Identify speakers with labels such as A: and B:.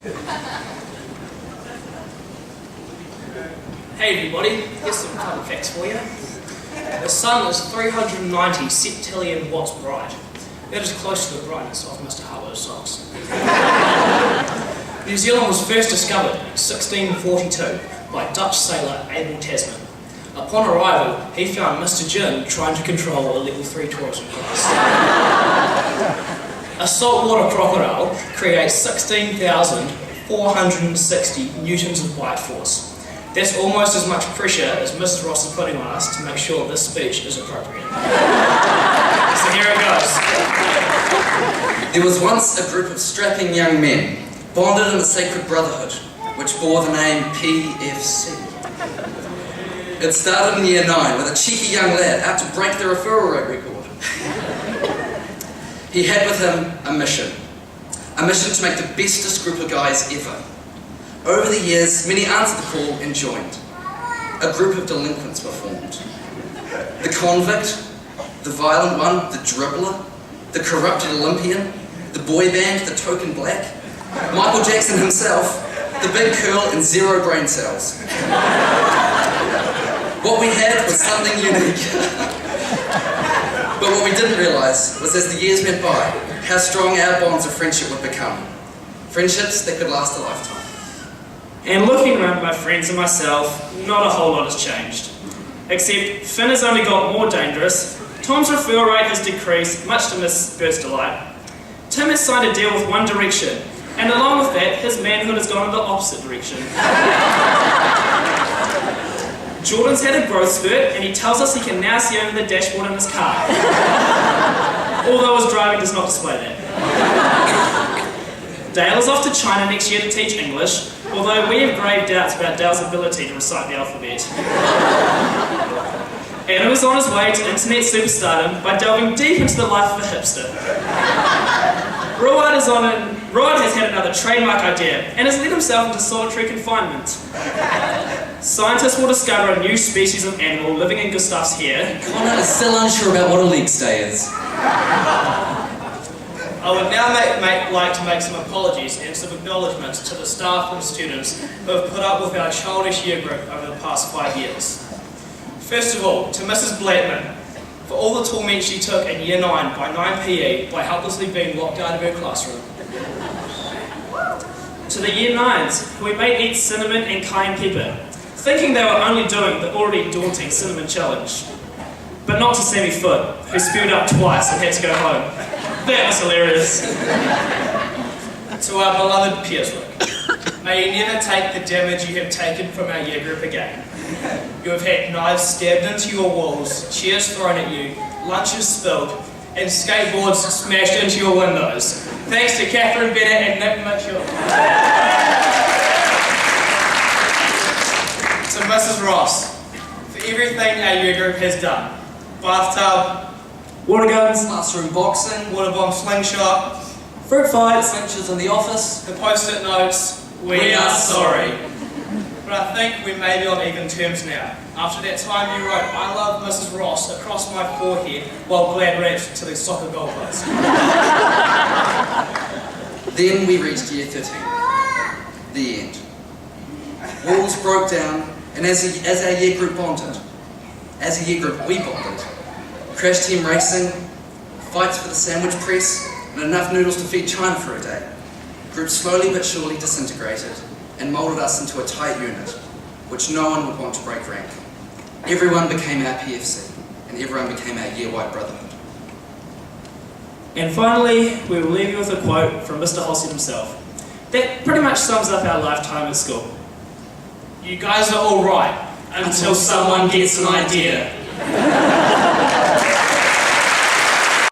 A: Hey everybody, here's some fun facts for you. The sun is 390 septillion watts bright. That is close to the brightness of Mr. Harlow's socks. New Zealand was first discovered in 1642 by Dutch sailor Abel Tasman. Upon arrival, he found Mr. Jin trying to control a level 3 tourism class. A saltwater crocodile creates 16,460 newtons of bite force. That's almost as much pressure as Mrs. Ross is putting on us to make sure this speech is appropriate. So here it goes.
B: There was once a group of strapping young men, bonded in a sacred brotherhood, which bore the name Pt6. It started in year 9 with a cheeky young lad out to break the referral rate record. He had with him a mission to make the bestest group of guys ever. Over the years, many answered the call and joined. A group of delinquents were formed. The convict, the violent one, the dribbler, the corrupted Olympian, the boy band, the token black, Michael Jackson himself, the big curl and 0 brain cells. What we had was something unique. But what we didn't realise was as the years went by, how strong our bonds of friendship would become. Friendships that could last a lifetime.
A: And looking around my friends and myself, not a whole lot has changed. Except Finn has only got more dangerous, Tom's referral rate has decreased, much to Miss Bird's delight. Tim has signed a deal with One Direction, and along with that, his manhood has gone in the opposite direction. Jordan's had a growth spurt, and he tells us he can now see over the dashboard in his car. Although his driving does not display that. Dale is off to China next year to teach English, although we have grave doubts about Dale's ability to recite the alphabet. Adam is on his way to internet superstardom by delving deep into the life of a hipster. Road has had another trademark idea and has let himself into solitary confinement. Scientists will discover a new species of animal living in Gustav's hair.
B: Connor is still unsure about what a legs day is.
A: I would now like to make some apologies and some acknowledgements to the staff and students who have put up with our childish year group over the past 5 years. First of all, to Mrs. Blackman, for all the torment she took in year 9 by 9 PE by helplessly being locked out of her classroom. To the year 9s, who we made eat cinnamon and cayenne pepper, thinking they were only doing the already daunting cinnamon challenge. But not to Sammy Foot, who spewed up twice and had to go home. That was hilarious. To our beloved Piers, may you never take the damage you have taken from our year group again. You have had knives stabbed into your walls, chairs thrown at you, lunches spilled, and skateboards smashed into your windows. Thanks to Catherine Bennett and Nick Mitchell. To Mrs. Ross, for everything our year group has done. Bathtub,
B: Water guns, classroom boxing,
A: water bomb slingshot,
B: fruit fights, adventures in the office,
A: the post-it notes, we are sorry. But I think we may be on even terms now. After that time you wrote, I love Mrs. Ross across my forehead while glad ramped to the soccer goalpost.
B: Then we reached year 13. The end. Walls broke down, and as our year group bonded, we bonded. Crash team racing, fights for the sandwich press, and enough noodles to feed China for a day. Group slowly but surely disintegrated and moulded us into a tight unit, which no one would want to break rank. Everyone became our PFC, and everyone became our year-wide brotherhood.
A: And finally, we will leave you with a quote from Mr. Halsey himself. That pretty much sums up our lifetime at school. You guys are all right until someone gets an idea.